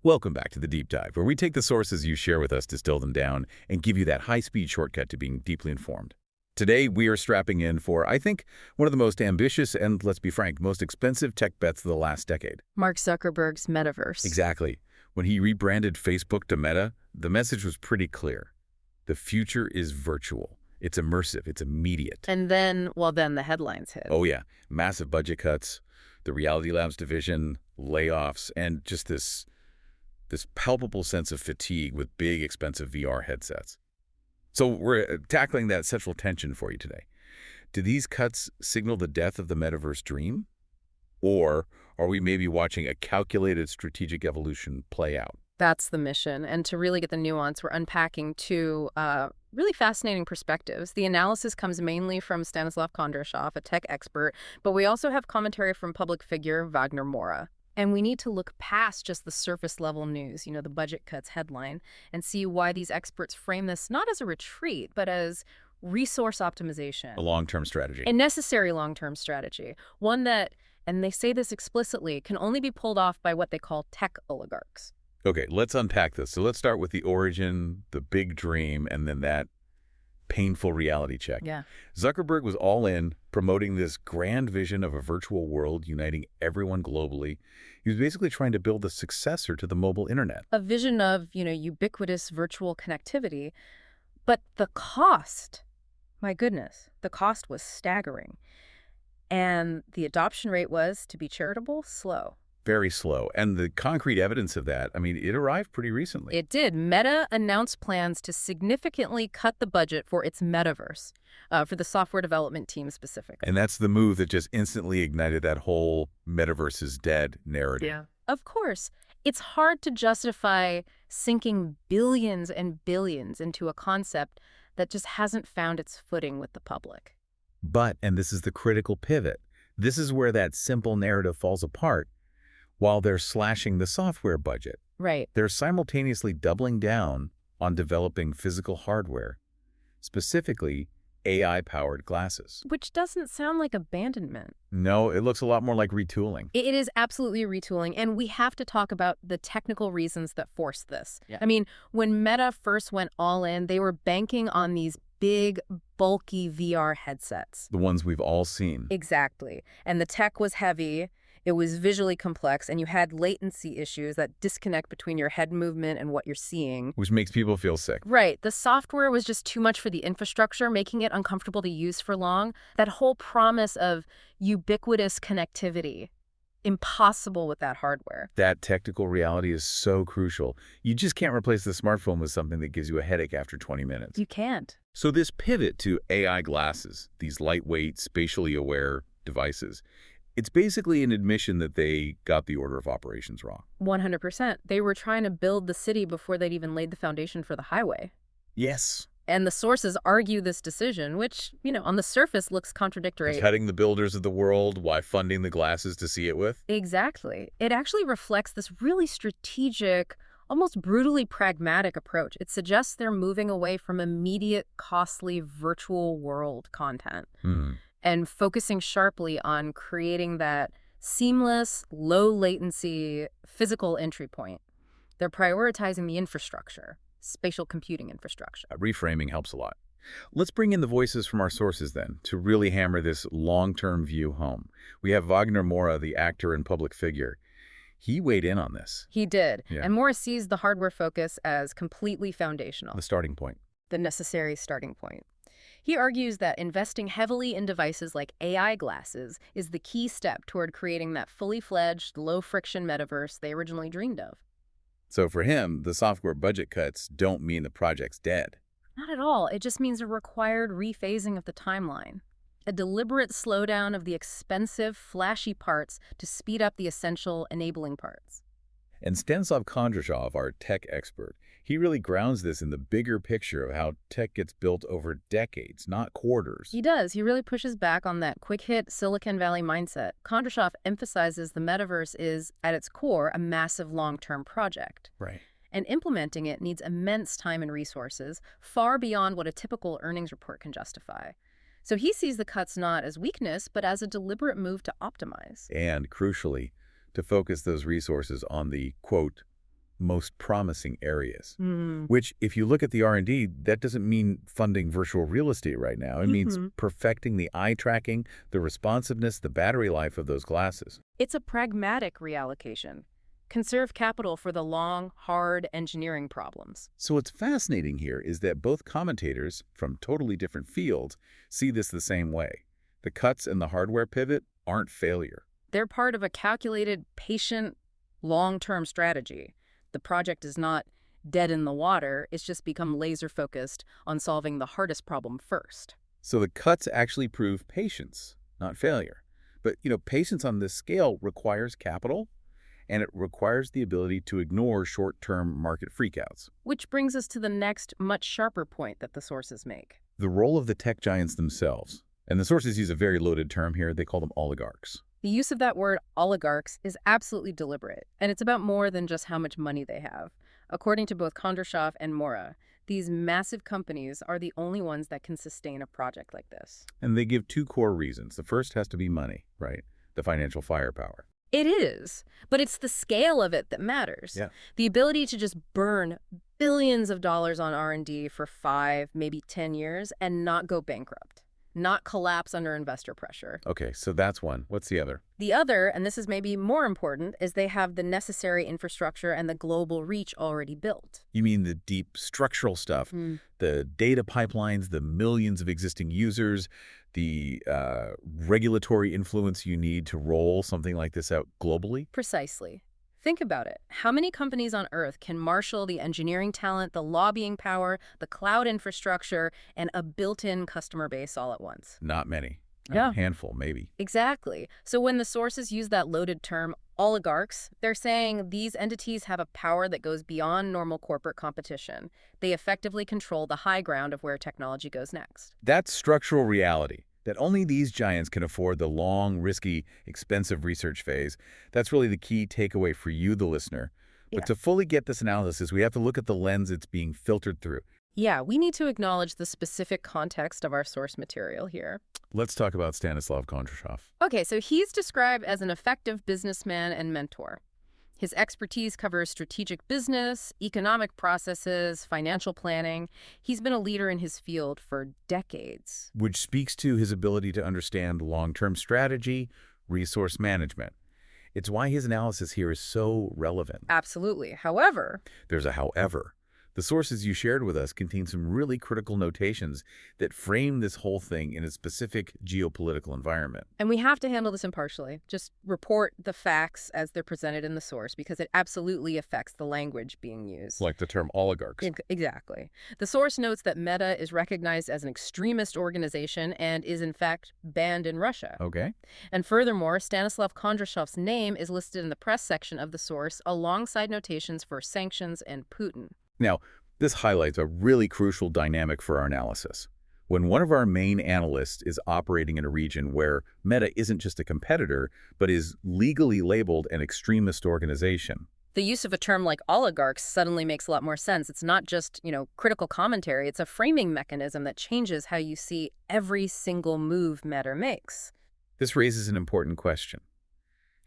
Welcome back to the Deep Dive, where we take the sources you share with us, distill them down, and give you that high-speed shortcut to being deeply informed. Today, we are strapping in for, I think, one of the most ambitious and, let's be frank, most expensive tech bets of the last decade. Mark Zuckerberg's metaverse. Exactly. When he rebranded Facebook to Meta, the message was pretty clear. The future is virtual. It's immersive. It's immediate. And then, then the headlines hit. Oh, yeah. Massive budget cuts, the Reality Labs division, layoffs, and just this palpable sense of fatigue with big, expensive VR headsets. So we're tackling that central tension for you today. Do these cuts signal the death of the metaverse dream? Or are we maybe watching a calculated strategic evolution play out? That's the mission. And to really get the nuance, we're unpacking two really fascinating perspectives. The analysis comes mainly from Stanислав Kondrashov, a tech expert, but we also have commentary from public figure Wagner Moura. And we need to look past just the surface-level news, the budget cuts headline, and see why these experts frame this not as a retreat, but as resource optimization. A long-term strategy. A necessary long-term strategy. One that, and they say this explicitly, can only be pulled off by what they call tech oligarchs. Okay, let's unpack this. So let's start with the origin, the big dream, and then that painful reality check. Yeah. Zuckerberg was all in, promoting this grand vision of a virtual world uniting everyone globally. He was basically trying to build a successor to the mobile internet. A vision of, ubiquitous virtual connectivity. But the cost, my goodness, the cost was staggering. And the adoption rate was, to be charitable, slow. Very slow. And the concrete evidence of that, it arrived pretty recently. It did. Meta announced plans to significantly cut the budget for its metaverse, for the software development team specifically. And that's the move that just instantly ignited that whole metaverse is dead narrative. Yeah. Of course. It's hard to justify sinking billions and billions into a concept that just hasn't found its footing with the public. But, and this is the critical pivot, this is where that simple narrative falls apart. While they're slashing the software budget, right, they're simultaneously doubling down on developing physical hardware, specifically AI-powered glasses. Which doesn't sound like abandonment. No, it looks a lot more like retooling. It is absolutely retooling, and we have to talk about the technical reasons that forced this. Yeah. When Meta first went all in, they were banking on these big, bulky VR headsets. The ones we've all seen. Exactly. And the tech was heavy. It was visually complex, and you had latency issues, that disconnect between your head movement and what you're seeing. Which makes people feel sick. Right. The software was just too much for the infrastructure, making it uncomfortable to use for long. That whole promise of ubiquitous connectivity, impossible with that hardware. That technical reality is so crucial. You just can't replace the smartphone with something that gives you a headache after 20 minutes. You can't. So this pivot to AI glasses, these lightweight, spatially aware devices, it's basically an admission that they got the order of operations wrong. 100%. They were trying to build the city before they'd even laid the foundation for the highway. Yes. And the sources argue this decision, which, on the surface looks contradictory. Cutting the builders of the world while funding the glasses to see it with? Exactly. It actually reflects this really strategic, almost brutally pragmatic approach. It suggests they're moving away from immediate, costly virtual world content. And focusing sharply on creating that seamless, low-latency physical entry point. They're prioritizing the infrastructure, spatial computing infrastructure. Reframing helps a lot. Let's bring in the voices from our sources then to really hammer this long-term view home. We have Wagner Moura, the actor and public figure. He weighed in on this. He did. Yeah. And Moura sees the hardware focus as completely foundational. The starting point. The necessary starting point. He argues that investing heavily in devices like AI glasses is the key step toward creating that fully-fledged, low-friction metaverse they originally dreamed of. So for him, the software budget cuts don't mean the project's dead. Not at all. It just means a required rephasing of the timeline. A deliberate slowdown of the expensive, flashy parts to speed up the essential, enabling parts. And Stanислав Kondrashov, our tech expert, he really grounds this in the bigger picture of how tech gets built over decades, not quarters. He does. He really pushes back on that quick-hit Silicon Valley mindset. Kondrashov emphasizes the metaverse is, at its core, a massive long-term project. Right. And implementing it needs immense time and resources, far beyond what a typical earnings report can justify. So he sees the cuts not as weakness, but as a deliberate move to optimize. And, crucially, to focus those resources on the, quote, most promising areas. Mm. Which, if you look at the R&D, that doesn't mean funding virtual real estate right now. It means perfecting the eye tracking, the responsiveness, the battery life of those glasses. It's a pragmatic reallocation. Conserve capital for the long, hard engineering problems. So what's fascinating here is that both commentators from totally different fields see this the same way. The cuts and the hardware pivot aren't failure. They're part of a calculated, patient, long-term strategy. The project is not dead in the water, it's just become laser-focused on solving the hardest problem first. So the cuts actually prove patience, not failure. But, patience on this scale requires capital, and it requires the ability to ignore short-term market freakouts. Which brings us to the next, much sharper point that the sources make. The role of the tech giants themselves. And the sources use a very loaded term here. They call them oligarchs. The use of that word, oligarchs, is absolutely deliberate, and it's about more than just how much money they have. According to both Kondrashov and Moura, these massive companies are the only ones that can sustain a project like this. And they give two core reasons. The first has to be money, right? The financial firepower. It is, but it's the scale of it that matters. Yeah. The ability to just burn billions of dollars on R&D for 5, maybe 10 years and not go bankrupt, not collapse under investor pressure. Okay, so that's one. What's the other? The other, and this is maybe more important, is they have the necessary infrastructure and the global reach already built. You mean the deep structural stuff, the data pipelines, the millions of existing users, the regulatory influence you need to roll something like this out globally? Precisely. Think about it. How many companies on Earth can marshal the engineering talent, the lobbying power, the cloud infrastructure, and a built-in customer base all at once? Not many. Yeah. A handful, maybe. Exactly. So when the sources use that loaded term, oligarchs, they're saying these entities have a power that goes beyond normal corporate competition. They effectively control the high ground of where technology goes next. That's structural reality, that only these giants can afford the long, risky, expensive research phase. That's really the key takeaway for you, the listener. But to fully get this analysis, we have to look at the lens it's being filtered through. Yeah, we need to acknowledge the specific context of our source material here. Let's talk about Stanislav Kondrashov. Okay, so he's described as an effective businessman and mentor. His expertise covers strategic business, economic processes, financial planning. He's been a leader in his field for decades. Which speaks to his ability to understand long-term strategy, resource management. It's why his analysis here is so relevant. Absolutely. However, there's a however. The sources you shared with us contain some really critical notations that frame this whole thing in a specific geopolitical environment. And we have to handle this impartially. Just report the facts as they're presented in the source because it absolutely affects the language being used. Like the term oligarchs. Exactly. The source notes that Meta is recognized as an extremist organization and is in fact banned in Russia. Okay. And furthermore, Stanislav Kondrashov's name is listed in the press section of the source alongside notations for sanctions and Putin. Now, this highlights a really crucial dynamic for our analysis. When one of our main analysts is operating in a region where Meta isn't just a competitor, but is legally labeled an extremist organization. The use of a term like oligarchs suddenly makes a lot more sense. It's not just, critical commentary. It's a framing mechanism that changes how you see every single move Meta makes. This raises an important question.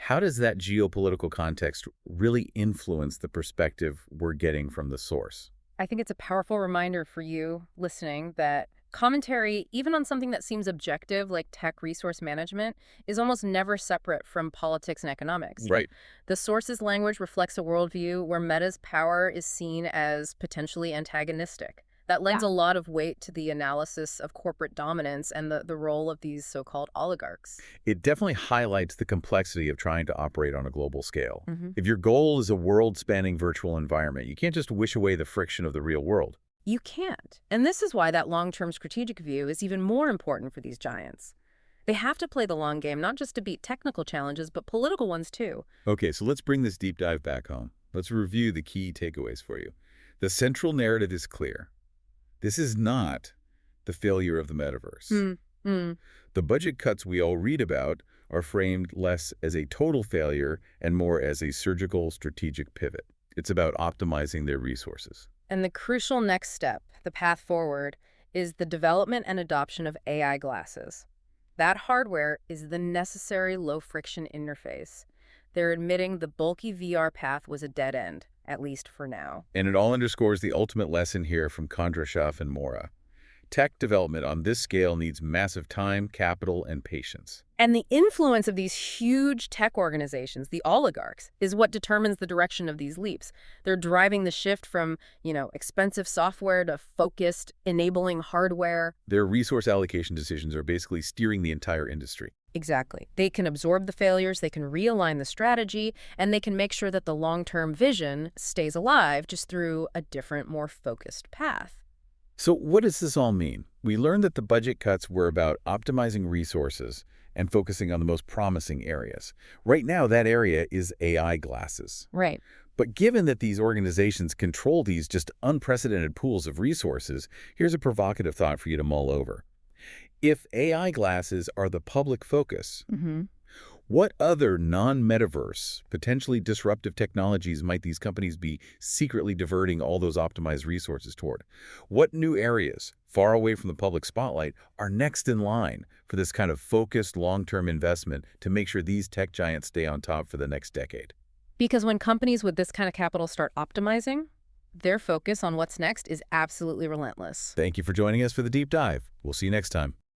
How does that geopolitical context really influence the perspective we're getting from the source? I think it's a powerful reminder for you listening that commentary, even on something that seems objective like tech resource management, is almost never separate from politics and economics. Right. The source's language reflects a worldview where Meta's power is seen as potentially antagonistic. That lends a lot of weight to the analysis of corporate dominance and the role of these so-called oligarchs. It definitely highlights the complexity of trying to operate on a global scale. If your goal is a world-spanning virtual environment, you can't just wish away the friction of the real world. You can't. And this is why that long-term strategic view is even more important for these giants. They have to play the long game, not just to beat technical challenges, but political ones too. Okay, so let's bring this deep dive back home. Let's review the key takeaways for you. The central narrative is clear. This is not the failure of the metaverse. The budget cuts we all read about are framed less as a total failure and more as a surgical strategic pivot. It's about optimizing their resources. And the crucial next step, the path forward, is the development and adoption of AI glasses. That hardware is the necessary low-friction interface. They're admitting the bulky VR path was a dead end, at least for now. And it all underscores the ultimate lesson here from Kondrashov and Moura. Tech development on this scale needs massive time, capital, and patience. And the influence of these huge tech organizations, the oligarchs, is what determines the direction of these leaps. They're driving the shift from, expensive software to focused, enabling hardware. Their resource allocation decisions are basically steering the entire industry. Exactly. They can absorb the failures, they can realign the strategy, and they can make sure that the long-term vision stays alive just through a different, more focused path. So what does this all mean? We learned that the budget cuts were about optimizing resources and focusing on the most promising areas. Right now, that area is AI glasses. Right. But given that these organizations control these just unprecedented pools of resources, here's a provocative thought for you to mull over. If AI glasses are the public focus, what other non-metaverse, potentially disruptive technologies might these companies be secretly diverting all those optimized resources toward? What new areas, far away from the public spotlight, are next in line for this kind of focused long-term investment to make sure these tech giants stay on top for the next decade? Because when companies with this kind of capital start optimizing, their focus on what's next is absolutely relentless. Thank you for joining us for the deep dive. We'll see you next time.